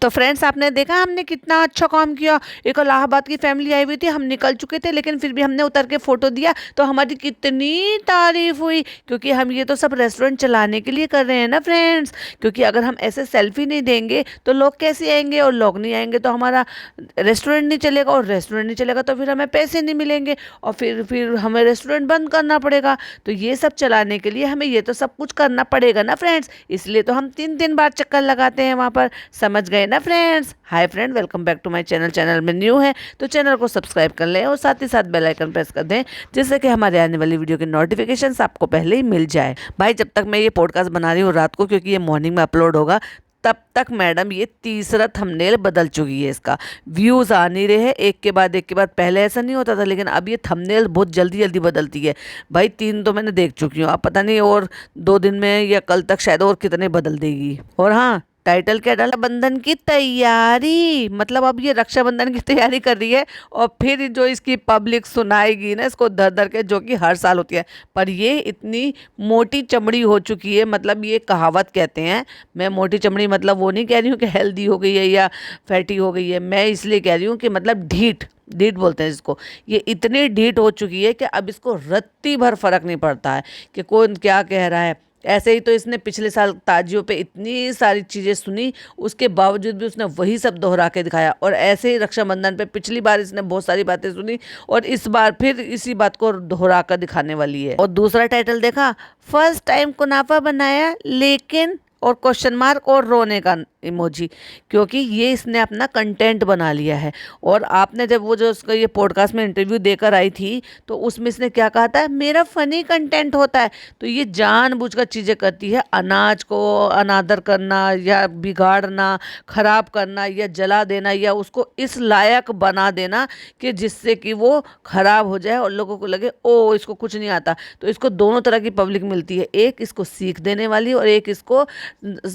तो फ्रेंड्स आपने देखा हमने कितना अच्छा काम किया। एक इलाहाबाद की फैमिली आई हुई थी, हम निकल चुके थे लेकिन फिर भी हमने उतर के फोटो दिया तो हमारी कितनी तारीफ हुई, क्योंकि हम ये तो सब रेस्टोरेंट चलाने के लिए कर रहे हैं ना फ्रेंड्स। क्योंकि अगर हम ऐसे सेल्फी नहीं देंगे तो लोग कैसे आएंगे, और लोग नहीं आएंगे तो हमारा रेस्टोरेंट नहीं चलेगा, और रेस्टोरेंट नहीं चलेगा तो फिर हमें पैसे नहीं मिलेंगे, और फिर हमें रेस्टोरेंट बंद करना पड़ेगा। तो ये सब चलाने के लिए हमें ये तो सब कुछ करना पड़ेगा ना फ्रेंड्स, इसलिए तो हम 3 दिन बाद चक्कर लगाते हैं वहाँ पर। समझ गए ना friends. Hi friend, welcome back to my channel. Channel में न्यू है तो चैनल को सब्सक्राइब कर लें और साथ ही साथ बेल आइकन प्रेस कर दें, जिससे कि हमारे आने वाली वीडियो की नोटिफिकेशंस आपको पहले ही मिल जाए। भाई जब तक मैं ये पॉडकास्ट बना रही हूँ रात को, क्योंकि ये मॉर्निंग में अपलोड होगा, तब तक मैडम ये तीसरा थंबनेल बदल चुकी है। इसका व्यूज़ आ नहीं रहे हैं एक के बाद एक के बाद। पहले ऐसा नहीं होता था, लेकिन अब ये थंबनेल बहुत जल्दी जल्दी बदलती है। भाई 3 तो मैंने देख चुकी हूँ, अब पता नहीं और 2 दिन में या कल तक शायद और कितने बदल देगी। और हाँ, टाइटल क्या डाला, बंधन की तैयारी, मतलब अब ये रक्षाबंधन की तैयारी कर रही है। और फिर जो इसकी पब्लिक सुनाएगी ना इसको धर धर के, जो कि हर साल होती है, पर ये इतनी मोटी चमड़ी हो चुकी है। मतलब ये कहावत कहते हैं, मैं मोटी चमड़ी मतलब वो नहीं कह रही हूँ कि हेल्दी हो गई है या फैटी हो गई है, मैं इसलिए कह रही हूँ कि मतलब ढीठ ढीठ बोलते हैं इसको। ये इतनी ढीठ हो चुकी है कि अब इसको रत्ती भर फर्क नहीं पड़ता है कि कौन क्या कह रहा है। ऐसे ही तो इसने पिछले साल ताजियों पे इतनी सारी चीज़ें सुनी, उसके बावजूद भी उसने वही सब दोहरा के दिखाया। और ऐसे ही रक्षाबंधन पे पिछली बार इसने बहुत सारी बातें सुनी और इस बार फिर इसी बात को दोहरा कर दिखाने वाली है। और दूसरा टाइटल देखा, फर्स्ट टाइम कुनाफा बनाया लेकिन, और क्वेश्चन मार्क और रोने का इमोजी, क्योंकि ये इसने अपना कंटेंट बना लिया है। और आपने जब वो जो उसका ये पॉडकास्ट में इंटरव्यू देकर आई थी तो उसमें इसने क्या कहा था, मेरा फनी कंटेंट होता है। तो ये जानबूझकर चीज़ें करती है, अनाज को अनादर करना या बिगाड़ना, खराब करना या जला देना या उसको इस लायक बना देना कि जिससे कि वो खराब हो जाए और लोगों को लगे ओ इसको कुछ नहीं आता। तो इसको दोनों तरह की पब्लिक मिलती है, एक इसको सीख देने वाली और एक इसको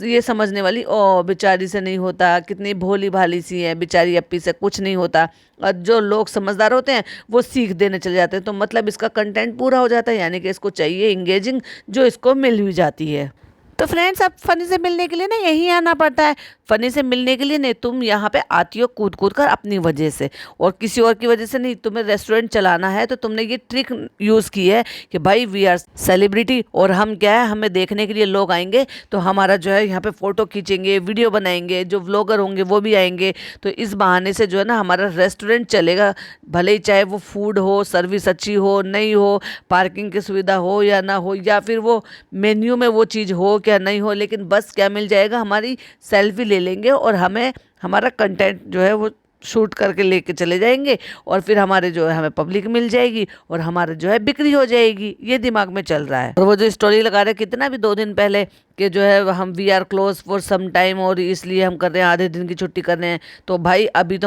ये समझने वाली, ओ बेचारी से नहीं होता, कितनी भोली भाली सी है बेचारी, अप्पी से कुछ नहीं होता। और जो लोग समझदार होते हैं वो सीख देने चले जाते हैं। तो मतलब इसका कंटेंट पूरा हो जाता है, यानी कि इसको चाहिए इंगेजिंग, जो इसको मिल भी जाती है। तो फ्रेंड्स अब फनी से मिलने के लिए ना यहीं आना पड़ता है। फनी से मिलने के लिए नहीं, तुम यहाँ पे आती हो कूद कूद कर अपनी वजह से, और किसी और की वजह से नहीं। तुम्हें रेस्टोरेंट चलाना है तो तुमने ये ट्रिक यूज़ की है कि भाई वी आर सेलिब्रिटी, और हम क्या है, हमें देखने के लिए लोग आएंगे तो हमारा जो है यहाँ पे फ़ोटो खींचेंगे, वीडियो बनाएंगे, जो व्लॉगर होंगे वो भी आएंगे। तो इस बहाने से जो है ना हमारा रेस्टोरेंट चलेगा, भले ही चाहे वो फूड हो, सर्विस अच्छी हो नहीं हो, पार्किंग की सुविधा हो या ना हो, या फिर वो मेन्यू में वो चीज़ हो क्या नहीं हो, लेकिन बस क्या मिल जाएगा, हमारी सेल्फी ले लेंगे और हमें हमारा कंटेंट जो है वो शूट करके लेके चले जाएंगे, और फिर हमारे जो है हमें पब्लिक मिल जाएगी और हमारे जो है बिक्री हो जाएगी। ये दिमाग में चल रहा है। और वो जो स्टोरी लगा रहे कितना भी 2 दिन पहले कि जो है हम we are close for some time और इसलिए हम कर रहे हैं, आधे दिन की छुट्टी कर रहे हैं। तो भाई अभी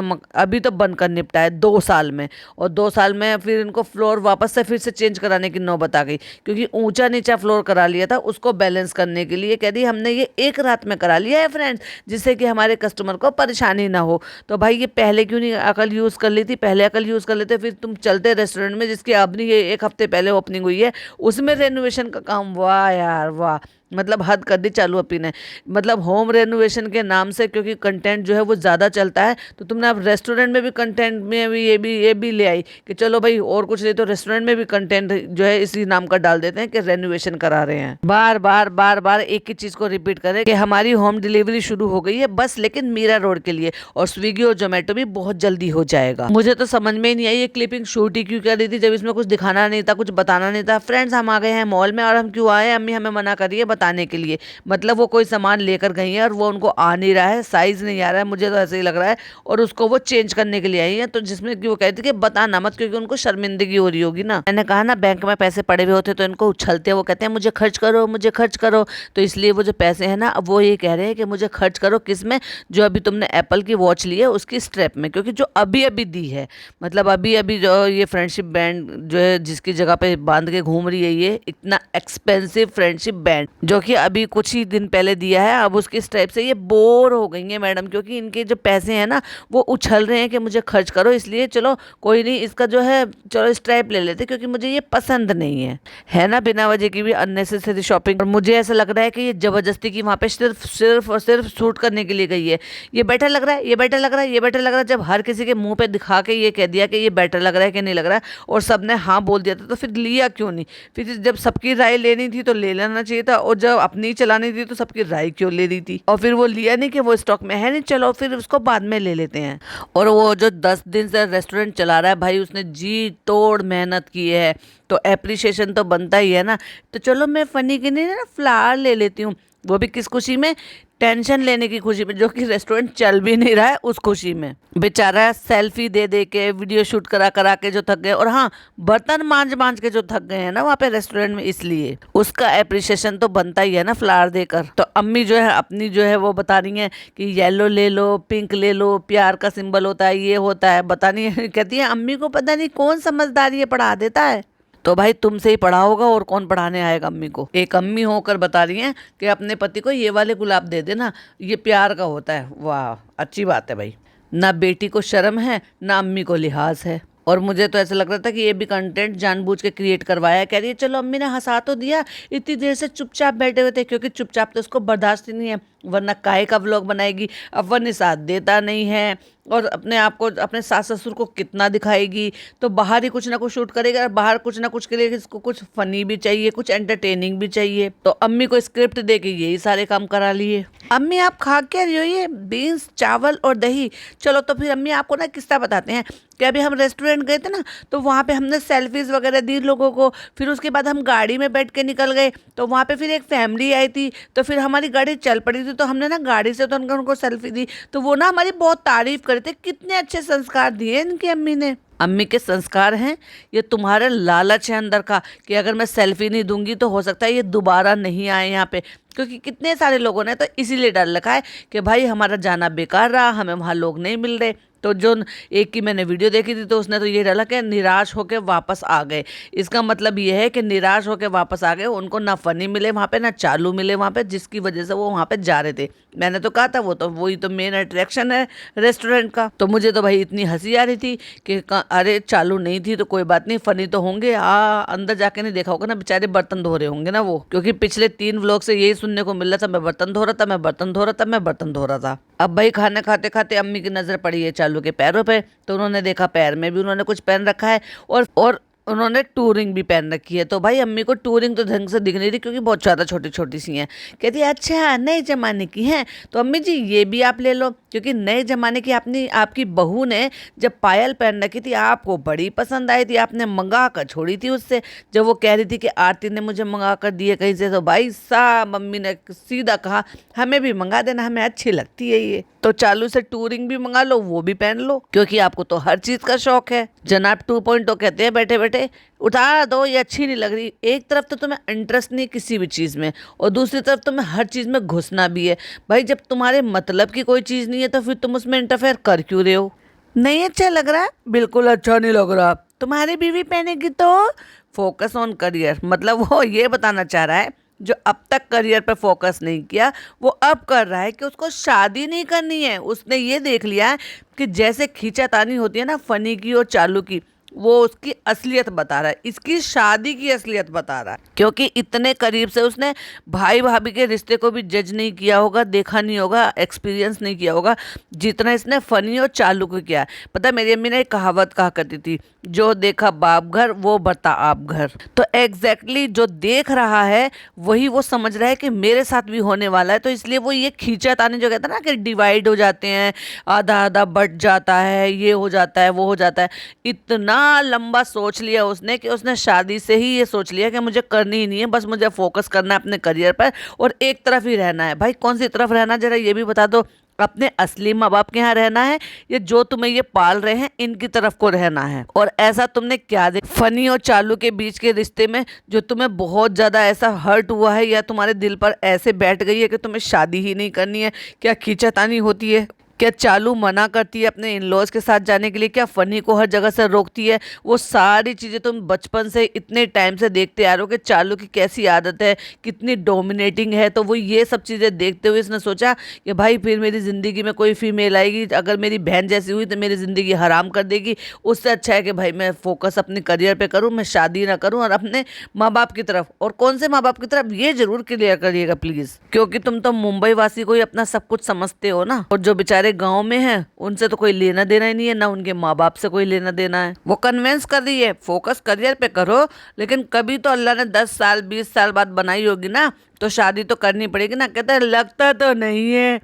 तो बंद कर निपटा है 2 साल में, और 2 साल में फिर इनको फ्लोर वापस से फिर से चेंज कराने की नौबत आ गई, क्योंकि ऊंचा नीचा फ्लोर करा लिया था। उसको बैलेंस करने के लिए कह दी हमने ये एक रात में करा लिया है फ्रेंड्स, जिससे कि हमारे कस्टमर को परेशानी ना हो। तो भाई ये पहले क्यों नहीं अकल यूज़ कर ली थी, पहले अकल यूज़ कर लेते। फिर तुम चलते रेस्टोरेंट में जिसकी अपनी ये 1 हफ्ते पहले ओपनिंग हुई है, उसमें रेनोवेशन का काम, वाह यार वाह, मतलब हद कर दी चालू अपी ने। मतलब होम रेनोवेशन के नाम से, क्योंकि कंटेंट जो है वो ज़्यादा चलता है, तो तुमने अब रेस्टोरेंट में भी कंटेंट में भी ये भी ले आई कि चलो भाई और कुछ नहीं तो रेस्टोरेंट में भी कंटेंट जो है इसी नाम का डाल देते हैं कि रेनोवेशन करा रहे हैं। बार बार बार बार एक ही चीज़ को रिपीट करें कि हमारी होम डिलीवरी शुरू हो गई है बस, लेकिन मीरा रोड के लिए, और स्विगी और जोमेटो भी बहुत जल्दी हो जाएगा। मुझे तो समझ में ही नहीं आई ये क्लिपिंग शूट ही क्यों कर रही थी, जब इसमें कुछ दिखाना नहीं था, कुछ बताना नहीं था। फ्रेंड्स हम आ गए हैं मॉल में, और हम क्यों आए, अम्मी हमें मना कर रही है बताने के लिए। मतलब वो कोई सामान लेकर गई है और वो उनको आ नहीं रहा है, साइज नहीं आ रहा है, मुझे तो ऐसे ही लग रहा है, और उसको वो चेंज करने के लिए आई है। तो जिसमें कि वो कहती कि बताना मत, क्योंकि उनको शर्मिंदगी हो रही होगी ना। मैंने कहा ना बैंक में पैसे पड़े हुए होते तो इनको उछलते, वो कहते हैं मुझे खर्च करो मुझे खर्च करो। तो इसलिए वो जो पैसे हैं ना, अब वो ये कह रहे हैं कि मुझे खर्च करो किस में, जो अभी तुमने एप्पल की वॉच ली है उसकी स्ट्रैप में, क्योंकि जो अभी अभी दी है, मतलब अभी अभी जो ये फ्रेंडशिप बैंड जो है जिसकी जगह पे बांध के घूम रही है, ये इतना एक्सपेंसिव फ्रेंडशिप बैंड जो कि अभी कुछ ही दिन पहले दिया है। अब उसकी स्ट्राइप से ये बोर हो गई है मैडम, क्योंकि इनके जो पैसे हैं ना वो उछल रहे हैं कि मुझे खर्च करो, इसलिए चलो कोई नहीं, इसका जो है चलो स्ट्राइप ले लेते, क्योंकि मुझे ये पसंद नहीं है ना, बिना वजह की भी अननेसेसरी शॉपिंग। और मुझे ऐसा लग रहा है कि ये जबरदस्ती की वहाँ पे सिर्फ सिर्फ और सिर्फ सूट करने के लिए गई है। ये बेटर लग रहा है, ये बेटर लग रहा है, ये बेटर लग रहा है। जब हर किसी के मुंह पे दिखा के ये कह दिया कि ये बेटर लग रहा है कि नहीं लग रहा है, और सबने हाँ बोल दिया था, तो फिर लिया क्यों नहीं? फिर जब सबकी राय लेनी थी तो ले लेना चाहिए था, और जब अपनी चलानी थी तो सबकी राय क्यों ले रही थी? और फिर वो लिया नहीं कि वो स्टॉक में है नहीं, चलो फिर उसको बाद में ले लेते हैं। और वो जो 10 दिन से रेस्टोरेंट चला रहा है भाई, उसने जी तोड़ मेहनत की है, तो अप्रिशिएशन तो बनता ही है ना। तो चलो मैं फनी के लिए ना फ्लावर ले लेती हूँ, वो भी किस खुशी में? टेंशन लेने की खुशी में, जो कि रेस्टोरेंट चल भी नहीं रहा है उस खुशी में। बेचारा सेल्फी दे दे के, वीडियो शूट करा करा के जो थक गए, और हाँ बर्तन मांज मांज के जो थक गए हैं ना वहाँ पे रेस्टोरेंट में, इसलिए उसका अप्रिशिएशन तो बनता ही है ना फ्लावर देकर। तो अम्मी जो है अपनी जो है वो बता रही हैं कि येलो ले लो, पिंक ले लो, प्यार का सिंबल होता है, ये होता है, बता नहीं कहती है अम्मी को पता नहीं कौन समझदारी है पढ़ा देता है। तो भाई तुमसे ही पढ़ा होगा, और कौन पढ़ाने आएगा अम्मी को? एक अम्मी होकर बता रही हैं कि अपने पति को ये वाले गुलाब दे देना, ये प्यार का होता है। वाह, अच्छी बात है भाई। ना बेटी को शर्म है, ना अम्मी को लिहाज है। और मुझे तो ऐसा लग रहा था कि ये भी कंटेंट जानबूझ के क्रिएट करवाया है। कह रही है चलो अम्मी ने हंसा तो दिया, इतनी देर से चुपचाप बैठे हुए थे, क्योंकि चुपचाप तो उसको बर्दाश्त ही नहीं है, वरना काहे का व्लॉग बनाएगी। अब वह साथ देता नहीं है, और अपने आप को अपने सास ससुर को कितना दिखाएगी, तो बाहर ही कुछ ना कुछ शूट करेगा, और बाहर कुछ ना कुछ के लिए इसको कुछ फनी भी चाहिए, कुछ एंटरटेनिंग भी चाहिए। तो अम्मी को स्क्रिप्ट दे के यही सारे काम करा लिए। अम्मी आप खा क्या रही हो? ये बीन्स, चावल और दही। चलो तो फिर अम्मी आपको ना किस्सा बताते हैं कि अभी हम रेस्टोरेंट गए थे ना, तो वहाँ पे हमने सेल्फीज वगैरह दी लोगों को। फिर उसके बाद हम गाड़ी में बैठ के निकल गए, तो वहाँ पे फिर एक फैमिली आई थी, तो फिर हमारी गाड़ी चल पड़ी थी, तो हमने ना गाड़ी से उतर उनको सेल्फी दी, तो वो ना हमारी बहुत तारीफ करे थे, कितने अच्छे संस्कार दिए इनकी अम्मी ने। अम्मी के संस्कार हैं, ये तुम्हारे लालच है अंदर का कि अगर मैं सेल्फी नहीं दूंगी तो हो सकता है ये दोबारा नहीं आए यहाँ पे, क्योंकि कितने सारे लोगों ने तो इसीलिए डर रखा है कि भाई हमारा जाना बेकार रहा, हमें वहाँ लोग नहीं मिल रहे। तो जो एक की मैंने वीडियो देखी थी, तो उसने तो ये डाला कि निराश होकर वापस आ गए। इसका मतलब ये है कि निराश होकर वापस आ गए, उनको ना फनी मिले वहाँ पे, ना चालू मिले वहाँ पे, जिसकी वजह से वो वहाँ पे जा रहे थे। मैंने तो कहा था वो तो वही तो मेन अट्रैक्शन है रेस्टोरेंट का। तो मुझे तो भाई इतनी हंसी आ रही थी कि अरे चालू नहीं थी तो कोई बात नहीं, फनी तो होंगे। अंदर जाके नहीं देखा होगा ना, बेचारे बर्तन धो रहे होंगे ना वो, क्योंकि पिछले 3 व्लॉग से यही सुनने को मिल रहा था, मैं बर्तन धो रहा था, मैं बर्तन धो रहा था, मैं बर्तन धो रहा था। अब भाई खाना खाते खाते अम्मी की नजर पड़ी है चालू के पैरों पे, तो उन्होंने देखा पैर में भी उन्होंने कुछ पहन रखा है, और उन्होंने टूरिंग भी पहन रखी है। तो भाई अम्मी को टूरिंग तो ढंग से दिख नहीं रही, क्योंकि बहुत ज़्यादा छोटी छोटी सी हैं। कहती है अच्छा नए ज़माने की हैं, तो अम्मी जी ये भी आप ले लो, क्योंकि नए ज़माने की आपकी बहू ने जब पायल पहन रखी थी आपको बड़ी पसंद आई थी, आपने मंगा कर छोड़ी थी उससे। जब वो कह रही थी कि आरती ने मुझे मंगा कर दिए कहीं से, तो भाई साहब मम्मी ने सीधा कहा हमें भी मंगा देना, हमें अच्छी लगती है ये। तो चालू से टूरिंग भी मंगा लो, वो भी पहन लो, क्योंकि आपको तो हर चीज़ का शौक है। जनाब 2.0 कहते हैं बैठे बैठे उतार दो, ये अच्छी नहीं लग रही। एक तरफ तो तुम्हें इंटरेस्ट नहीं किसी भी चीज़ में, और दूसरी तरफ तुम्हें हर चीज़ में घुसना भी है। भाई जब तुम्हारे मतलब की कोई चीज़ नहीं है तो फिर तुम उसमें इंटरफेयर कर क्यों रहे हो? नहीं अच्छा लग रहा? बिल्कुल अच्छा नहीं लग रहा। तुम्हारी बीवी पहनेगी तो फोकस ऑन करियर, मतलब वो ये बताना चाह रहा है जो अब तक करियर पे फोकस नहीं किया वो अब कर रहा है कि उसको शादी नहीं करनी है। उसने ये देख लिया है कि जैसे खींचातानी होती है ना फनी की और चालू की, वो उसकी असलियत बता रहा है, इसकी शादी की असलियत बता रहा है। क्योंकि इतने करीब से उसने भाई भाभी के रिश्ते को भी जज नहीं किया होगा, देखा नहीं होगा, एक्सपीरियंस नहीं किया होगा जितना इसने फनी और चालू को किया है। पता है मेरी अम्मी ने एक कहावत कहा करती थी, जो देखा बाप घर वो बता आप घर। तो एग्जैक्टली जो देख रहा है वही वो समझ रहा है कि मेरे साथ भी होने वाला है, तो इसलिए वो ये खींचातानी जो कहता है ना कि डिवाइड हो जाते हैं, आधा आधा बट जाता है, ये हो जाता है, वो हो जाता है। इतना लंबा सोच लिया उसने कि उसने शादी से ही ये सोच लिया कि मुझे करनी ही नहीं है, बस मुझे फोकस करना है अपने करियर पर और एक तरफ ही रहना है। भाई कौन सी तरफ रहना, जरा ये भी बता दो। अपने असली माँ बाप के यहाँ रहना है या जो तुम्हें ये पाल रहे हैं इनकी तरफ को रहना है? और ऐसा तुमने क्या देखा फनी और चालू के बीच के रिश्ते में जो तुम्हें बहुत ज्यादा ऐसा हर्ट हुआ है या तुम्हारे दिल पर ऐसे बैठ गई है कि तुम्हें शादी ही नहीं करनी है? क्या खींचातानी होती है? क्या चालू मना करती है अपने इन लॉज के साथ जाने के लिए, क्या फनी को हर जगह से रोकती है। वो सारी चीज़ें तुम बचपन से इतने टाइम से देखते आ रहे हो कि चालू की कैसी आदत है, कितनी डोमिनेटिंग है। तो वो ये सब चीज़ें देखते हुए इसने सोचा कि भाई फिर मेरी ज़िंदगी में कोई फीमेल आएगी, अगर मेरी बहन जैसी हुई तो मेरी ज़िंदगी हराम कर देगी। उससे अच्छा है कि भाई मैं फोकस अपने करियर पे करूँ, मैं शादी ना करूँ और अपने माँ बाप की तरफ। और कौन से माँ बाप की तरफ, ये जरूर क्लियर करिएगा प्लीज़, क्योंकि तुम तो मुंबई वासी को ही अपना सब कुछ समझते हो ना। और जो बेचारे गाँव में हैं उनसे तो कोई लेना देना ही नहीं है, ना उनके माँ बाप से कोई लेना देना है। वो कन्वेंस कर रही है फोकस करियर पे करो, लेकिन कभी तो अल्लाह ने 10 साल 20 साल बाद बनाई होगी ना, तो शादी तो करनी पड़ेगी ना। कहता है लगता तो नहीं है।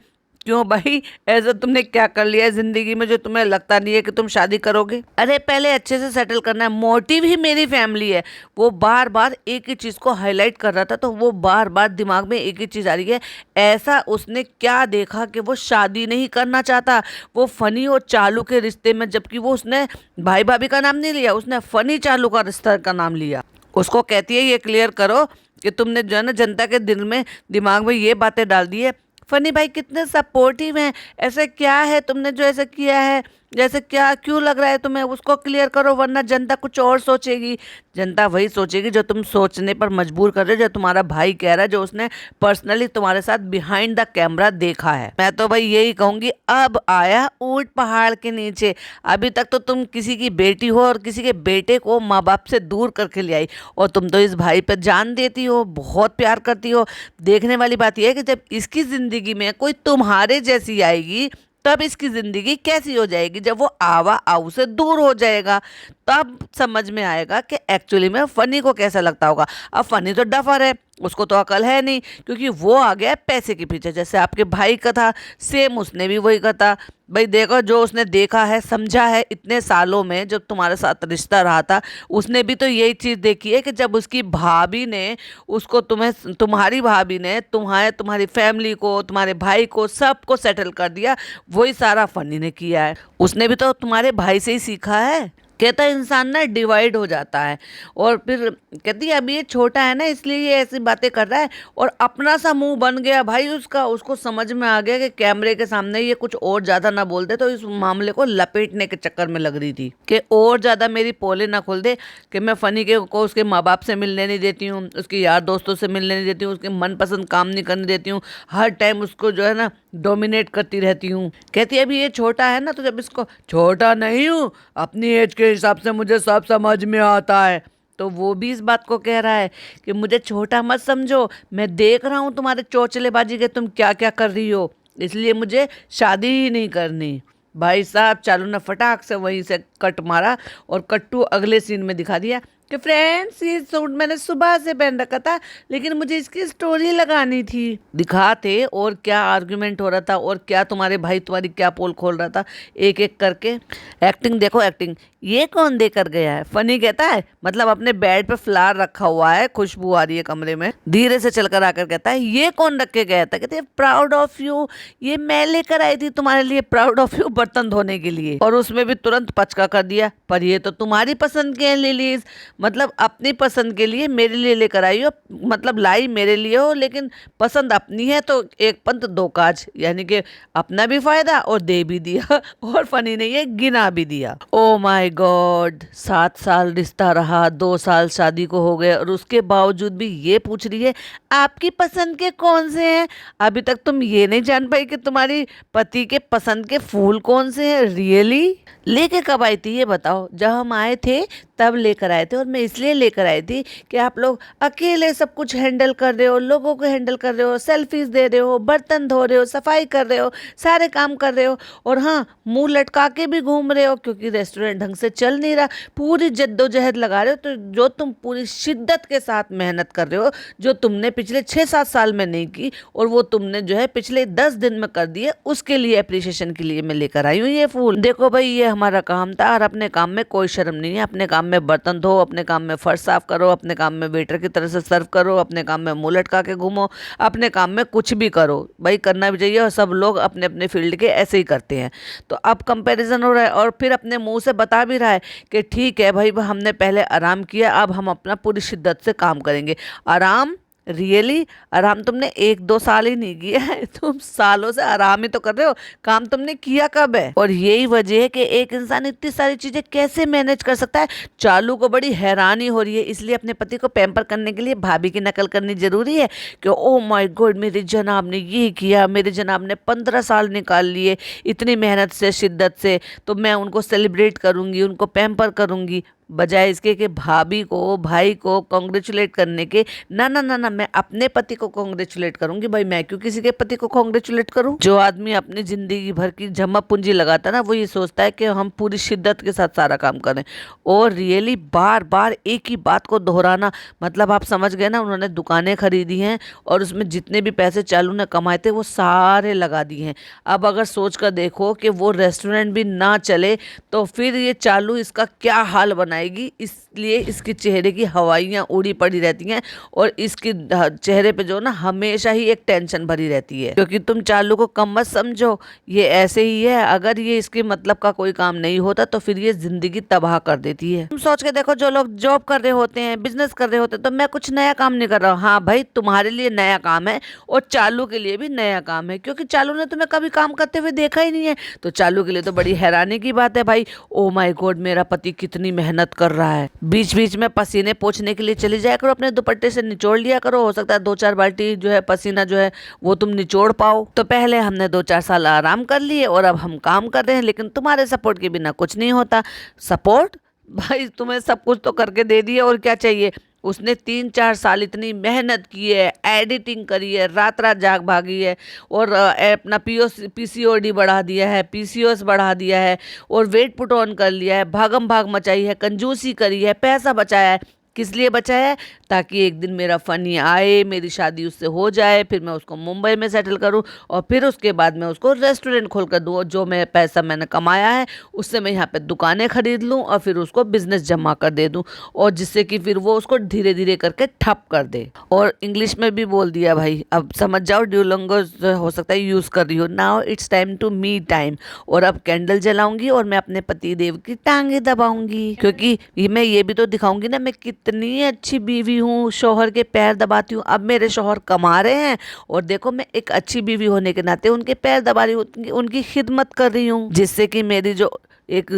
क्यों भाई, ऐसा तुमने क्या कर लिया है जिंदगी में जो तुम्हें लगता नहीं है कि तुम शादी करोगे। अरे पहले अच्छे से सेटल करना है, मोटिव ही मेरी फैमिली है। वो बार बार एक ही चीज को हाईलाइट कर रहा था, तो वो बार बार दिमाग में एक ही चीज आ रही है। ऐसा उसने क्या देखा कि वो शादी नहीं करना चाहता। वो फनी और चालू के रिश्ते में, जबकि वो उसने भाई भाभी का नाम नहीं लिया, उसने फनी चालू का रिश्ता का नाम लिया। उसको कहती है ये क्लियर करो कि तुमने जो है ना जनता के दिल में दिमाग में ये बातें डाल दी है। फनी भाई कितने सपोर्टिव हैं, ऐसे क्या है तुमने जो ऐसा किया है, जैसे क्या क्यों लग रहा है तुम्हें, उसको क्लियर करो वरना जनता कुछ और सोचेगी। जनता वही सोचेगी जो तुम सोचने पर मजबूर कर रहे हो, जो तुम्हारा भाई कह रहा है, जो उसने पर्सनली तुम्हारे साथ बिहाइंड द कैमरा देखा है। मैं तो भाई यही कहूंगी, अब आया ऊंट पहाड़ के नीचे। अभी तक तो तुम किसी की बेटी हो और किसी के बेटे को माँ बाप से दूर करके ले आई, और तुम तो इस भाई पर जान देती हो, बहुत प्यार करती हो। देखने वाली बात यह है कि जब इसकी जिंदगी में कोई तुम्हारे जैसी आएगी, तब इसकी जिंदगी कैसी हो जाएगी। जब वो आवा आऊ से दूर हो जाएगा, तब समझ में आएगा कि एक्चुअली में फनी को कैसा लगता होगा। अब फनी तो डफर है, उसको तो अकल है नहीं, क्योंकि वो आ गया पैसे के पीछे। जैसे आपके भाई का था, सेम उसने भी वही कहा। भाई देखो, जो उसने देखा है समझा है इतने सालों में जब तुम्हारे साथ रिश्ता रहा था, उसने भी तो यही चीज़ देखी है कि जब उसकी भाभी ने उसको तुम्हारी भाभी ने तुम्हारी फैमिली को, तुम्हारे भाई को, सबको सेटल कर दिया। वही सारा फनी ने किया है। उसने भी तो तुम्हारे भाई से ही सीखा है। कहता है इंसान ना डिवाइड हो जाता है, और फिर कहती है अभी ये छोटा है ना इसलिए ये ऐसी बातें कर रहा है, और अपना सा मुंह बन गया भाई उसका। उसको समझ में आ गया कि कैमरे के सामने ये कुछ और ज़्यादा ना बोल दे, तो इस मामले को लपेटने के चक्कर में लग रही थी कि और ज़्यादा मेरी पोले ना खोल दे, कि मैं फनी के को उसके माँ बाप से मिलने नहीं देती हूँ, उसके यार दोस्तों से मिलने नहीं देती हूँ, उसके मनपसंद काम नहीं करने देती हूँ, हर टाइम उसको जो है ना डोमिनेट करती रहती हूँ। कहती है अभी ये छोटा है ना, तो जब इसको, छोटा नहीं हूँ, अपनी एज के हिसाब से मुझे सब समझ में आता है। तो वो भी इस बात को कह रहा है कि मुझे छोटा मत समझो, मैं देख रहा हूँ तुम्हारे चौचलेबाजी के तुम क्या क्या कर रही हो, इसलिए मुझे शादी ही नहीं करनी। भाई साहब चालू ने फटाक से वहीं से कट मारा, और कट्टू अगले सीन में दिखा दिया कि फ्रेंड्स ये सूट मैंने सुबह से पहन रखा था, लेकिन मुझे इसकी स्टोरी लगानी थी। दिखाते और क्या आर्गुमेंट हो रहा था, और क्या तुम्हारे भाई तुम्हारी क्या पोल खोल रहा था एक एक करके। एक्टिंग देखो एक्टिंग। ये कौन देकर गया है, फनी कहता है, मतलब अपने बेड पे फ्लावर रखा हुआ है, खुशबू आ रही है कमरे में, धीरे से चलकर आकर कहता है ये कौन रख के गया था। कहते हैं प्राउड ऑफ यू, ये मैं लेकर आई थी तुम्हारे लिए, प्राउड ऑफ यू, बर्तन धोने के लिए। और उसमें भी तुरंत पचका कर दिया, पर ये तो तुम्हारी पसंद के हैं लिलीज, मतलब अपनी पसंद के लिए मेरे लिए लेकर आई हो, मतलब लाई मेरे लिए हो, लेकिन पसंद अपनी है तो एक पंथ दो काज, यानी कि अपना भी फायदा और दे भी दिया, और फनी ने ये गिना भी दिया। ओ माय गॉड, 7 साल रिश्ता रहा, 2 साल शादी को हो गए, और उसके बावजूद भी ये पूछ रही है आपकी पसंद के कौन से हैं। अभी तक तुम ये नहीं जान पाई कि तुम्हारी पति के पसंद के फूल कौन से हैं। रियली लेके कब आई थी ये बताओ। जब हम आए थे तब लेकर आए थे, और मैं इसलिए लेकर आई थी कि आप लोग अकेले सब कुछ हैंडल कर रहे हो, लोगों को हैंडल कर रहे हो, सेल्फीज दे रहे हो, बर्तन धो रहे हो, सफाई कर रहे हो, सारे काम कर रहे हो, और हाँ मुंह लटका के भी घूम रहे हो क्योंकि रेस्टोरेंट ढंग से चल नहीं रहा। पूरी जद्दोजहद लगा रहे हो, तो जो तुम पूरी शिद्दत के साथ मेहनत कर रहे हो, जो तुमने पिछले 6-7 साल में नहीं की, और वो तुमने जो है पिछले 10 दिन में कर दिए, उसके लिए अप्रिसिएशन के लिए मैं लेकर आई हूँ ये फूल। देखो भाई ये हमारा काम था, और अपने काम में कोई शर्म नहीं है। अपने काम में बर्तन धो, अपने काम में फर्श साफ करो, अपने काम में वेटर की तरह से सर्व करो, अपने काम में मुंह लटका के घूमो, अपने काम में कुछ भी करो भाई, करना भी चाहिए, और सब लोग अपने अपने फील्ड के ऐसे ही करते हैं। तो अब कंपैरिजन हो रहा है, और फिर अपने मुंह से बता भी रहा है कि ठीक है भाई हमने पहले आराम किया, अब हम अपना पूरी शिद्दत से काम करेंगे। आराम रियली आराम तुमने 1-2 साल ही नहीं किया है, तुम सालों से आराम ही तो कर रहे हो। काम तुमने किया कब है? और यही वजह है कि एक इंसान इतनी सारी चीजें कैसे मैनेज कर सकता है। चालू को बड़ी हैरानी हो रही है, इसलिए अपने पति को पैम्पर करने के लिए भाभी की नकल करनी जरूरी है कि ओ माय गॉड, मेरे जनाब ने ये किया, मेरे जनाब ने 15 साल निकाल लिए इतनी मेहनत से, शिद्दत से, तो मैं उनको सेलिब्रेट करूंगी, उनको पैम्पर करूंगी, बजाय इसके कि भाभी को, भाई को कॉन्ग्रेचुलेट करने के। ना ना ना ना, मैं अपने पति को कॉन्ग्रेचुलेट करूंगी भाई, मैं क्यों किसी के पति को कॉन्ग्रेचुलेट करूं। जो आदमी अपनी जिंदगी भर की जमा पूंजी लगाता है ना, वो ये सोचता है कि हम पूरी शिद्दत के साथ सारा काम करें। और रियली बार बार एक ही बात को दोहराना, मतलब आप समझ गए ना, उन्होंने दुकानें खरीदी हैं और उसमें जितने भी पैसे चालू ने कमाए थे वो सारे लगा दिए हैं। अब अगर सोच कर देखो कि वो रेस्टोरेंट भी ना चले तो फिर ये चालू इसका क्या हाल बनाएगी। इसलिए इसके चेहरे की हवाइयाँ उड़ी पड़ी रहती हैं और इसके चेहरे पे जो ना हमेशा ही एक टेंशन भरी रहती है, क्योंकि तुम चालू को कम मत समझो, ये ऐसे ही है। अगर ये इसके मतलब का कोई काम नहीं होता तो फिर ये जिंदगी तबाह कर देती है। तुम सोच के देखो, जो लोग जॉब कर रहे होते हैं, बिजनेस कर रहे होते हैं, तो मैं कुछ नया काम नहीं कर रहा हूँ, हाँ भाई तुम्हारे लिए नया काम है और चालू के लिए भी नया काम है, क्योंकि चालू ने तुम्हें कभी काम करते हुए देखा ही नहीं है। तो चालू के लिए तो बड़ी हैरानी की बात है भाई, ओ माय गॉड मेरा पति कितनी मेहनत कर रहा है। बीच बीच में पसीने पोंछने के लिए चली जाया करो, अपने दुपट्टे से निचोड़ लिया करो, हो सकता है 2-4 बाल्टी जो है पसीना जो है वो तुम निचोड़ पाओ। तो पहले हमने 2-4 साल आराम कर लिए और अब हम काम कर रहे हैं, लेकिन तुम्हारे सपोर्ट के बिना कुछ नहीं होता। सपोर्ट भाई, तुम्हें सब कुछ तो करके दे दिया और क्या चाहिए। उसने 3-4 साल इतनी मेहनत की है, एडिटिंग करी है, रात रात जाग भागी है और अपना पीसीओडी बढ़ा दिया है, पीसीओएस बढ़ा दिया है और वेट पुट ऑन कर लिया है, भागम भाग मचाई है, कंजूसी करी है, पैसा बचाया है। किस लिए बचाया है? ताकि एक दिन मेरा फनी आए, मेरी शादी उससे हो जाए, फिर मैं उसको मुंबई में सेटल करूं और फिर उसके बाद मैं उसको रेस्टोरेंट खोल कर दूँ, जो मैं पैसा मैंने कमाया है उससे मैं यहाँ पे दुकानें खरीद लूँ और फिर उसको बिजनेस जमा कर दे दूँ, और जिससे कि फिर वो उसको धीरे धीरे करके ठप कर दे। और इंग्लिश में भी बोल दिया भाई, अब समझ जाओ, ड्यूलिंगो हो सकता है यूज़ कर रही हो। Now it's time to me time, और अब कैंडल जलाऊंगी और मैं अपने पति देव की टांगे दबाऊंगी, क्योंकि मैं ये भी तो दिखाऊंगी ना मैं कितनी अच्छी बीवी हूँ, शौहर के पैर दबाती हूँ। अब मेरे शौहर कमा रहे हैं और देखो मैं एक अच्छी बीवी होने के नाते उनके पैर दबा रही हूँ, उनकी खिदमत कर रही हूँ, जिससे कि मेरी जो एक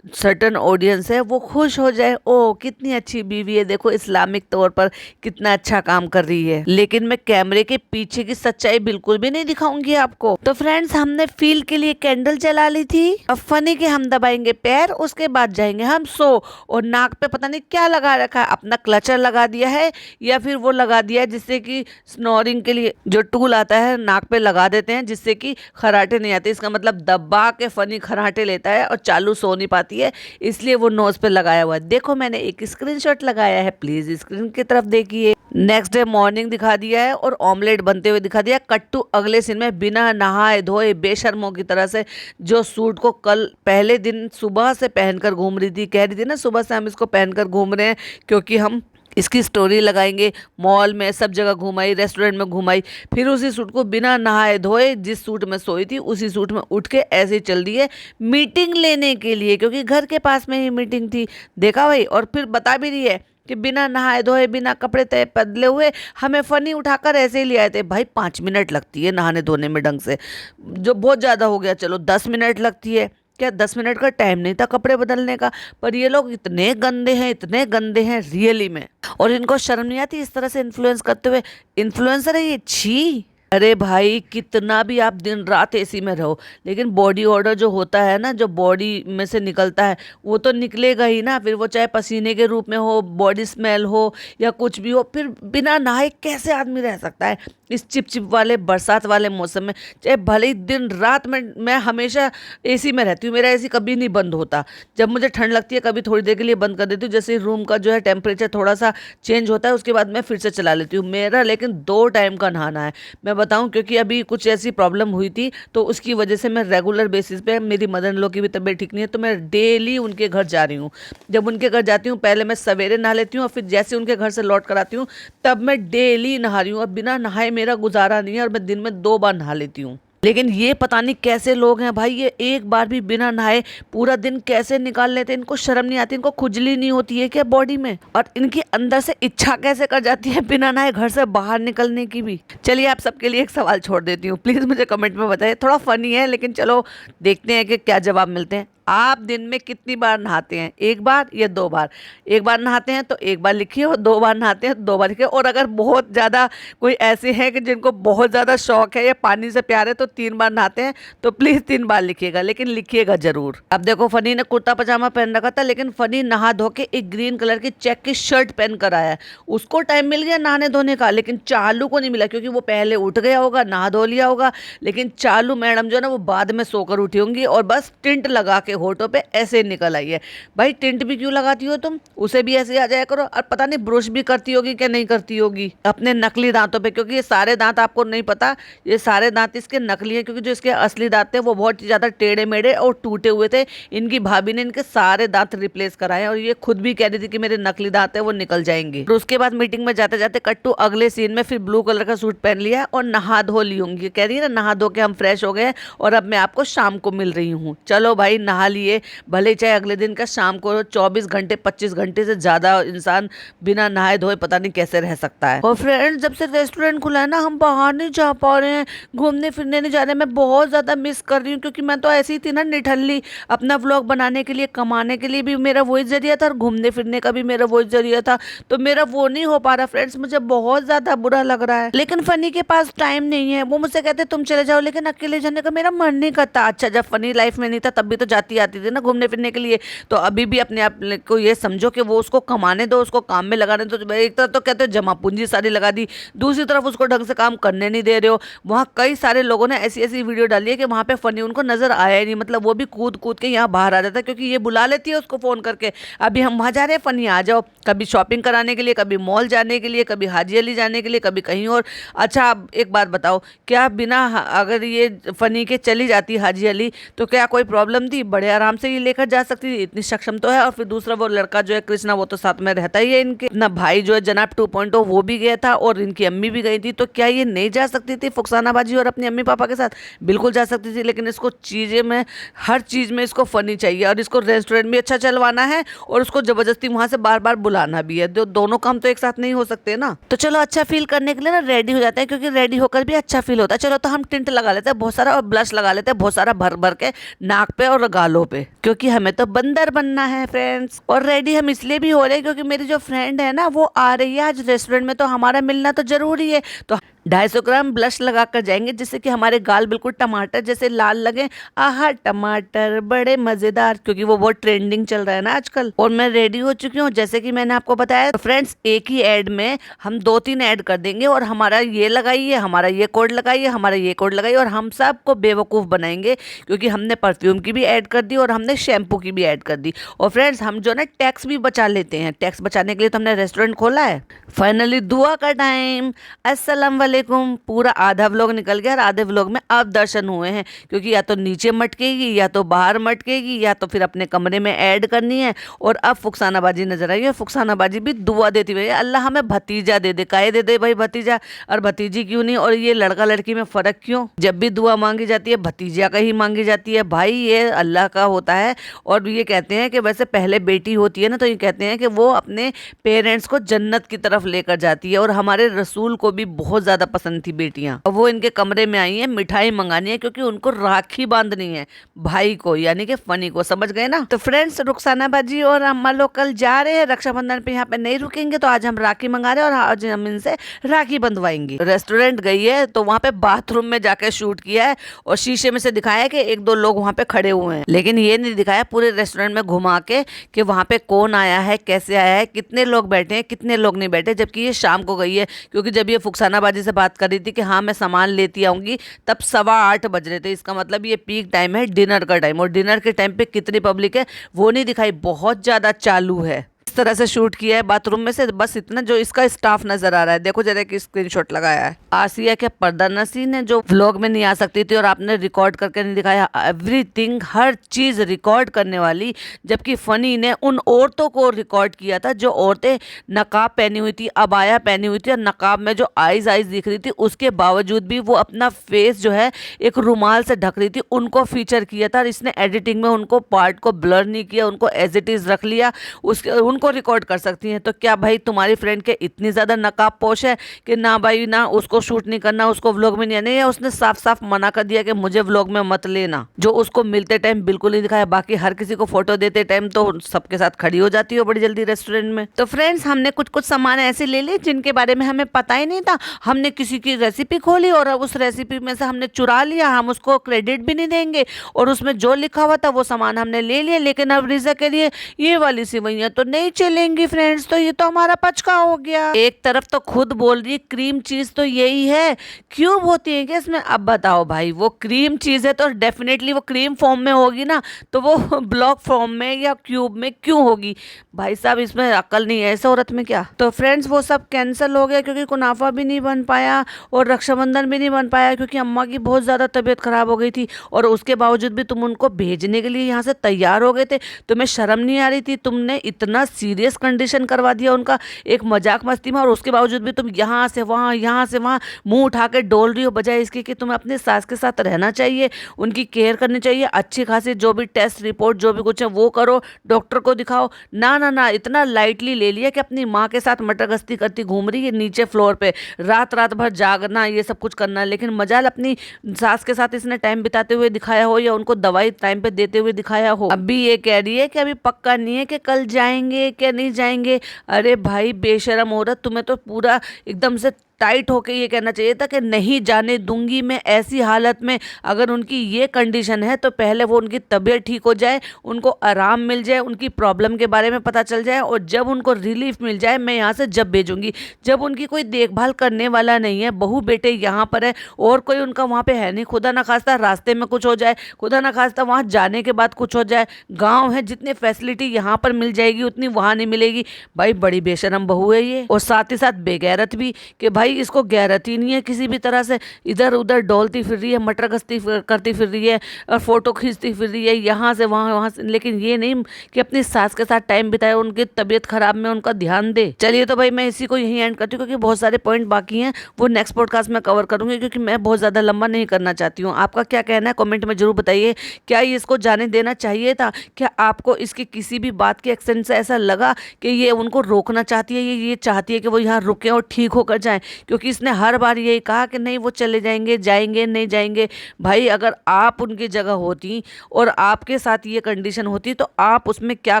सर्टन ऑडियंस है वो खुश हो जाए। ओ कितनी अच्छी बीवी है, देखो इस्लामिक तौर पर कितना अच्छा काम कर रही है। लेकिन मैं कैमरे के पीछे की सच्चाई बिल्कुल भी नहीं दिखाऊंगी आपको। तो फ्रेंड्स, हमने फील के लिए कैंडल जला ली थी, अब फनी के हम दबाएंगे पैर, उसके बाद जाएंगे हम सो। और नाक पे पता नहीं क्या लगा रखा है, अपना क्लचर लगा दिया है या फिर वो लगा दिया है जिससे कि स्नोरिंग के लिए जो टूल आता है नाक पे लगा देते हैं, जिससे कि खराटे नहीं आते। इसका मतलब दबा के फनी खराटे लेता है और चालू सो नहीं पाती है, इसलिए वो नोज पे लगाया हुआ है। देखो मैंने एक स्क्रीनशॉट लगाया है, प्लीज स्क्रीन की तरफ देखिए। नेक्स्ट डे मॉर्निंग दिखा दिया है और ऑमलेट बनते हुए दिखा दिया। कट्टू अगले सीन में बिना नहाए धोए बेशर्मों की तरह से जो सूट को कल पहले दिन सुबह से पहनकर घूम रही थी, कह रही थी ना सुबह से हम इसको पहनकर घूम रहे हैं क्योंकि हम इसकी स्टोरी लगाएंगे, मॉल में सब जगह घुमाई, रेस्टोरेंट में घुमाई, फिर उसी सूट को बिना नहाए धोए जिस सूट में सोई थी उसी सूट में उठ के ऐसे ही चल दी है मीटिंग लेने के लिए, क्योंकि घर के पास में ही मीटिंग थी। देखा भाई, और फिर बता भी रही है कि बिना नहाए धोए, बिना कपड़े तय बदले हुए हमें फनी उठाकर ऐसे ही ले आए थे। भाई 5 मिनट लगती है नहाने धोने में ढंग से, जो बहुत ज़्यादा हो गया, चलो 10 मिनट लगती है, क्या 10 मिनट का टाइम नहीं था कपड़े बदलने का? पर ये लोग इतने गंदे हैं, इतने गंदे हैं रियली में, और इनको शर्म नहीं आती इस तरह से इन्फ्लुएंस करते हुए। इन्फ्लुएंसर है ये, छी। अरे भाई कितना भी आप दिन रात एसी में रहो, लेकिन बॉडी ऑर्डर जो होता है ना, जो बॉडी में से निकलता है वो तो निकलेगा ही ना। फिर वो चाहे पसीने के रूप में हो, बॉडी स्मेल हो या कुछ भी हो, फिर बिना नहाए कैसे आदमी रह सकता है इस चिपचिप वाले बरसात वाले मौसम में? चाहे भले ही दिन रात में, मैं हमेशा एसी में रहती हूँ, मेरा एसी कभी नहीं बंद होता। जब मुझे ठंड लगती है कभी थोड़ी देर के लिए बंद कर देती हूँ, जैसे रूम का जो है टेम्परेचर थोड़ा सा चेंज होता है उसके बाद मैं फिर से चला लेती हूँ। मेरा लेकिन 2 टाइम का नहाना है, मैं बताऊं, क्योंकि अभी कुछ ऐसी प्रॉब्लम हुई थी तो उसकी वजह से मैं रेगुलर बेसिस पे, मेरी मदर इन लॉ की भी तबीयत ठीक नहीं है तो मैं डेली उनके घर जा रही हूँ। जब उनके घर जाती हूँ पहले मैं सवेरे नहा लेती हूँ और फिर जैसे उनके घर से लौट कर आती हूँ तब मैं डेली नहा रही हूँ। अब बिना नहाए मेरा गुजारा नहीं है और मैं दिन में 2 बार नहा लेती हूँ। लेकिन ये पता नहीं कैसे लोग हैं भाई, ये एक बार भी बिना नहाए पूरा दिन कैसे निकाल लेते हैं। इनको शर्म नहीं आती, इनको खुजली नहीं होती है क्या बॉडी में, और इनकी अंदर से इच्छा कैसे कर जाती है बिना नहाए घर से बाहर निकलने की भी। चलिए आप सबके लिए एक सवाल छोड़ देती हूँ, प्लीज मुझे कमेंट में बताइए। थोड़ा फनी है लेकिन चलो देखते हैं कि क्या जवाब मिलते हैं। आप दिन में कितनी बार नहाते हैं, एक बार या 2 बार? एक बार नहाते हैं तो एक बार लिखिए, और 2 बार नहाते हैं तो 2 बार लिखिए। और अगर बहुत ज़्यादा कोई ऐसे हैं कि जिनको बहुत ज़्यादा शौक है या पानी से प्यार है तो 3 बार नहाते हैं तो प्लीज़ 3 बार लिखिएगा, लेकिन लिखिएगा जरूर। अब देखो फनी ने कुर्ता पजामा पहन रखा था, लेकिन फनी नहा धो के एक ग्रीन कलर की चेक की शर्ट पहन कर आया है। उसको टाइम मिल गया नहाने धोने का, लेकिन चालू को नहीं मिला, क्योंकि वो पहले उठ गया होगा, नहा धो लिया होगा। लेकिन चालू मैडम जो है ना वो बाद में सोकर उठी होंगी, और बस टिंट लगा के होठों पे ऐसे निकल आई है। भाई टिंट भी क्यों लगाती हो तुम, उसे भी ऐसे आ जाया करो। और पता नहीं ब्रश भी करती होगी क्या नहीं करती होगी अपने नकली दांतों पे, क्योंकि ये सारे दांत आपको नहीं पता, ये सारे दांत इसके नकली हैं, क्योंकि जो इसके असली दांत थे वो बहुत ज्यादा टेढ़े मेढ़े और टूटे हुए थे। इनकी भाभी ने इनके सारे दांत रिप्लेस कराए, और ये खुद भी कह रही थी कि मेरे नकली दांत है वो निकल जाएंगे। और उसके बाद मीटिंग में जाते जाते कट्टू अगले सीन में फिर ब्लू कलर का सूट पहन लिया और नहा धो ली होंगी। कह रही है ना, नहा धो के हम फ्रेश हो गए और अब मैं आपको शाम को मिल रही हूँ। चलो भाई नहा लिए, भले चाहे अगले दिन का शाम को 24 घंटे 25 घंटे से ज्यादा इंसान बिना नहाए धोए पता नहीं कैसे रह सकता है। और फ्रेंड्स जब से रेस्टोरेंट खुला है ना, हम बाहर नहीं जा पा रहे हैं, घूमने फिरने नहीं जा रहे हैं। मैं बहुत ज्यादा मिस कर रही हूँ, क्योंकि मैं तो ऐसी थी ना निठल्ली, अपना व्लॉग बनाने के लिए, कमाने के लिए भी मेरा वही जरिया था और घूमने फिरने का भी मेरा वही जरिया था, तो मेरा वो नहीं हो पा रहा फ्रेंड्स। मुझे बहुत ज्यादा बुरा लग रहा है, लेकिन फनी के पास टाइम नहीं है। वो मुझसे कहते तुम चले जाओ, लेकिन अकेले जाने का मेरा मन नहीं करता। अच्छा जब फनी लाइफ में नहीं था तब भी तो जाती आती थी ना घूमने फिरने के लिए, तो अभी भी अपने आप को ये समझो कि वो उसको कमाने दो, उसको काम में लगाने दो। तो एक तरफ तो कहते हो जमा पूंजी सारी लगा दी, दूसरी तरफ उसको ढंग से काम करने नहीं दे रहे हो। वहाँ कई सारे लोगों ने ऐसी ऐसी वीडियो डाली है कि वहाँ पे फनी उनको नजर आया ही नहीं, मतलब वो भी कूद कूद के यहाँ बाहर आ जाता है, क्योंकि ये बुला लेती है उसको फोन करके, अभी हम वहाँ जा रहे हैं फनी आ जाओ, कभी शॉपिंग कराने के लिए, कभी मॉल जाने के लिए, कभी हाजी अली जाने के लिए, कभी कहीं और। अच्छा अब एक बात बताओ, क्या बिना अगर ये फनी के चली जाती हाजी अली तो क्या कोई प्रॉब्लम थी? बड़े आराम से ये लेकर जा सकती थी, इतनी सक्षम तो है। और फिर दूसरा वो लड़का जो है कृष्णा, वो तो साथ में रहता ही है इनके। अपना भाई जो है जनाब 2.0 वो भी गया था, और इनकी अम्मी भी गई थी, तो क्या ये नहीं जा सकती थी फुकसानाबाजी और अपनी अम्मी पापा के साथ? बिल्कुल जा सकती थी, लेकिन इसको चीजें में, हर चीज में इसको फनी चाहिए, और इसको रेस्टोरेंट भी अच्छा चलवाना है और उसको जबरदस्ती वहां से बार बार बुलाना भी है। दोनों काम तो एक साथ नहीं हो सकते ना। तो चलो अच्छा फील करने के लिए ना रेडी हो जाते हैं, क्योंकि रेडी होकर भी अच्छा फील होता है। चलो तो हम टिंट लगा लेते हैं बहुत सारा, और ब्लश लगा लेते हैं बहुत सारा भर भर के नाक पे और गालों पे, क्योंकि हमें तो बंदर बनना है फ्रेंड्स। और रेडी हम इसलिए भी हो रहे हैं क्योंकि मेरी जो फ्रेंड है ना वो आ रही है आज रेस्टोरेंट में, तो हमारा मिलना तो जरूरी है। तो 250 ग्राम ब्लश लगा कर जाएंगे, जिससे कि हमारे गाल बिल्कुल टमाटर जैसे लाल लगे। आहा टमाटर बड़े मजेदार, क्योंकि वो बहुत ट्रेंडिंग चल रहा है ना आजकल। और मैं रेडी हो चुकी हूँ जैसे कि मैंने आपको बताया। तो फ्रेंड्स एक ही ऐड में हम 2-3 ऐड कर देंगे, और हमारा ये लगाइए, हमारा ये कोड लगाइए, हमारा ये कोड लगाइए, और हम सबको बेवकूफ़ बनाएंगे, क्योंकि हमने परफ्यूम की भी ऐड कर दी और हमने शैम्पू की भी ऐड कर दी। और फ्रेंड्स हम जो ना टैक्स भी बचा लेते हैं, टैक्स बचाने के लिए तो हमने रेस्टोरेंट खोला है। फाइनली दुआ का टाइम। अस्सलाम वालेकुम। पूरा आधा व्लॉग निकल गया और आधे व्लॉग में अब दर्शन हुए हैं, क्योंकि या तो नीचे मटकेगी या तो बाहर मटकेगी या तो फिर अपने कमरे में ऐड करनी है। और अब फुकसानाबाजी नजर आई है। फुकसानाबाजी भी दुआ देती हुई, अल्लाह हमें भतीजा दे दे। काहे दे दे भाई भतीजा, और भतीजी क्यों नहीं? और ये लड़का लड़की में फर्क क्यों? जब भी दुआ मांगी जाती है भतीजा का ही मांगी जाती है। भाई ये अल्लाह का होता है। और ये कहते हैं कि वैसे पहले बेटी होती है ना, तो ये कहते हैं कि वो अपने पेरेंट्स को जन्नत की तरफ लेकर जाती है। और हमारे रसूल को भी बहुत ज्यादा पसंद थी बेटियां। और वो इनके कमरे में आई हैं मिठाई मंगानी है, क्योंकि उनको राखी बांधनी है भाई को, यानी कि फनी को। समझ गए ना? तो फ्रेंड्स रुखसानाबाजी और अम्मा लोग कल जा रहे हैं रक्षाबंधन पे, यहाँ पे नहीं रुकेंगे, तो आज हम राखी मंगा रहे हैं और आज हम इनसे राखी बंधवाएंगे। रेस्टोरेंट गई है तो वहाँ पे बाथरूम में जाकर शूट किया है, और शीशे में से दिखाया कि 1-2 लोग वहाँ पे खड़े हुए हैं, लेकिन ये नहीं दिखाया पूरे रेस्टोरेंट में घुमा के कि वहाँ पे कौन आया है, कैसे आया है, कितने लोग बैठे हैं, कितने लोग नहीं बैठे। जबकि ये शाम को गई है, क्योंकि जब ये फुकसानाबाजी से बात कर रही थी कि हाँ मैं सामान लेती आऊंगी, तब 8:15 बज रहे थे। इसका मतलब ये पीक टाइम है, डिनर का टाइम, और डिनर के टाइम पे कितनी पब्लिक है वो नहीं दिखाई, बहुत ज्यादा चालू है। इस तरह से शूट किया है बाथरूम में से, बस इतना जो इसका स्टाफ नजर आ रहा है। देखो जरा कि स्क्रीनशॉट लगाया है। आसिया के पर्दा नसीन है जो व्लॉग में नहीं आ सकती थी और आपने रिकॉर्ड करके नहीं दिखाया। एवरीथिंग, हर चीज रिकॉर्ड करने वाली। जबकि फनी ने उन औरतों को रिकॉर्ड किया था जो औरतें नकाब पहनी हुई थी, अबाया पहनी हुई थी और नकाब में जो आईज दिख रही थी, उसके बावजूद भी वो अपना फेस जो है एक रुमाल से ढक रही थी। उनको फीचर किया था और इसने एडिटिंग में उनको पार्ट को ब्लर नहीं किया, उनको एज इट इज रख लिया। उसके उनको रिकॉर्ड कर सकती हैं। तो क्या भाई तुम्हारी फ्रेंड के इतनी ज्यादा नकाब पोश है कि ना भाई ना उसको शूट नहीं करना, उसको व्लॉग में नहीं आना, या उसने साफ साफ मना कर दिया कि मुझे व्लॉग में मत लेना, जो उसको मिलते टाइम बिल्कुल नहीं दिखाया। बाकी हर किसी को फोटो देते टाइम तो सबके साथ खड़ी हो जाती हो बड़ी जल्दी रेस्टोरेंट में। तो फ्रेंड्स, हमने कुछ कुछ सामान ऐसे ले लिए जिनके बारे में हमें पता ही नहीं था। हमने किसी की रेसिपी खोली और उस रेसिपी में से हमने चुरा लिया। हम उसको क्रेडिट भी नहीं देंगे और उसमें जो लिखा हुआ था वो सामान हमने ले लिया। लेकिन अब रिजा के लिए ये वाली सिवैयां तो नहीं चलेंगी फ्रेंड्स, तो ये तो हमारा पचका हो गया। एक तरफ तो खुद बोल रही क्रीम चीज तो यही है, क्यूब होती है क्या इसमें? अब बताओ भाई, वो क्रीम चीज है तो डेफिनेटली वो क्रीम फॉर्म में होगी ना, तो वो ब्लॉक फॉर्म में या क्यूब में क्यों होगी? भाई साहब, इसमें अक्ल नहीं है इस औरत में क्या? तो फ्रेंड्स, वो सब कैंसिल हो गया क्योंकि कुनाफा भी नहीं बन पाया और रक्षाबंधन भी नहीं बन पाया क्योंकि अम्मा की बहुत ज़्यादा तबीयत खराब हो गई थी। और उसके बावजूद भी तुम उनको भेजने के लिए यहाँ से तैयार हो गए थे। तुम्हें शर्म नहीं आ रही थी? तुमने इतना सीरियस कंडीशन करवा दिया उनका एक मजाक मस्ती में, और उसके बावजूद भी तुम यहाँ से वहाँ मुंह उठा के डोल रही हो, बजाय इसके कि तुम्हें अपने सास के साथ रहना चाहिए, उनकी केयर करनी चाहिए, अच्छी खासी जो भी टेस्ट रिपोर्ट जो भी कुछ है वो करो, डॉक्टर को दिखाओ। ना ना ना, इतना लाइटली ले लिया कि अपनी माँ के साथ मटर गश्ती करती घूम रही है नीचे फ्लोर पे, रात रात भर जागना, ये सब कुछ करना। लेकिन मजाल अपनी सास के साथ इसने टाइम बिताते हुए दिखाया हो या उनको दवाई टाइम पे देते हुए दिखाया हो। अभी ये कह रही है कि अभी पक्का नहीं है कि कल जाएंगे क्या नहीं जाएंगे। अरे भाई बेशरम औरत, तुम्हें तो पूरा एकदम से टाइट होके ये कहना चाहिए था कि नहीं जाने दूंगी मैं। ऐसी हालत में अगर उनकी ये कंडीशन है तो पहले वो उनकी तबीयत ठीक हो जाए, उनको आराम मिल जाए, उनकी प्रॉब्लम के बारे में पता चल जाए, और जब उनको रिलीफ मिल जाए मैं यहाँ से जब भेजूंगी। जब उनकी कोई देखभाल करने वाला नहीं है, बहू बेटे यहाँ पर है और कोई उनका वहाँ पे है नहीं, खुदा ना खास्ता रास्ते में कुछ हो जाए, खुदा ना खास्ता वहाँ जाने के बाद कुछ हो जाए, गाँव है जितनी फैसिलिटी यहाँ पर मिल जाएगी उतनी वहाँ नहीं मिलेगी। भाई बड़ी बेशरम बहू है ये, और साथ ही साथ बेगैरत भी कि भाई इसको गैरत ही नहीं है किसी भी तरह से। इधर उधर डोलती फिर रही है, मटर गश्ती करती फिर रही है और फोटो खींचती फिर रही है यहाँ से वहाँ से, लेकिन ये नहीं कि अपनी सास के साथ टाइम बिताए, उनकी तबीयत खराब में उनका ध्यान दे। चलिए तो भाई मैं इसी को यहीं एंड करती हूँ क्योंकि बहुत सारे पॉइंट बाकी हैं, वो नेक्स्ट पॉडकास्ट में कवर करूंगी क्योंकि मैं बहुत ज्यादा लंबा नहीं करना चाहती हूँ। आपका क्या कहना है कमेंट में जरूर बताइए। क्या ये इसको जाने देना चाहिए था? क्या आपको इसकी किसी भी बात के एक्सेंट से ऐसा लगा कि ये उनको रोकना चाहती है, ये चाहती है कि वो यहाँ रुके और ठीक होकर जाएं? क्योंकि इसने हर बार यही कहा कि नहीं वो चले जाएंगे, जाएंगे नहीं जाएंगे। भाई अगर आप उनकी जगह होती और आपके साथ ये कंडीशन होती तो आप उसमें क्या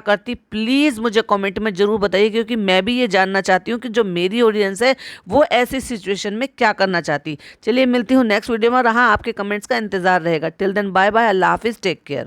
करती? प्लीज़ मुझे कमेंट में ज़रूर बताइए क्योंकि मैं भी ये जानना चाहती हूँ कि जो मेरी ऑडियंस है वो ऐसी सिचुएशन में क्या करना चाहती। चलिए मिलती हूँ नेक्स्ट वीडियो में, रहा आपके कमेंट्स का इंतजार रहेगा। टिल देन बाय बाय, अल्लाह हाफिज़, टेक केयर।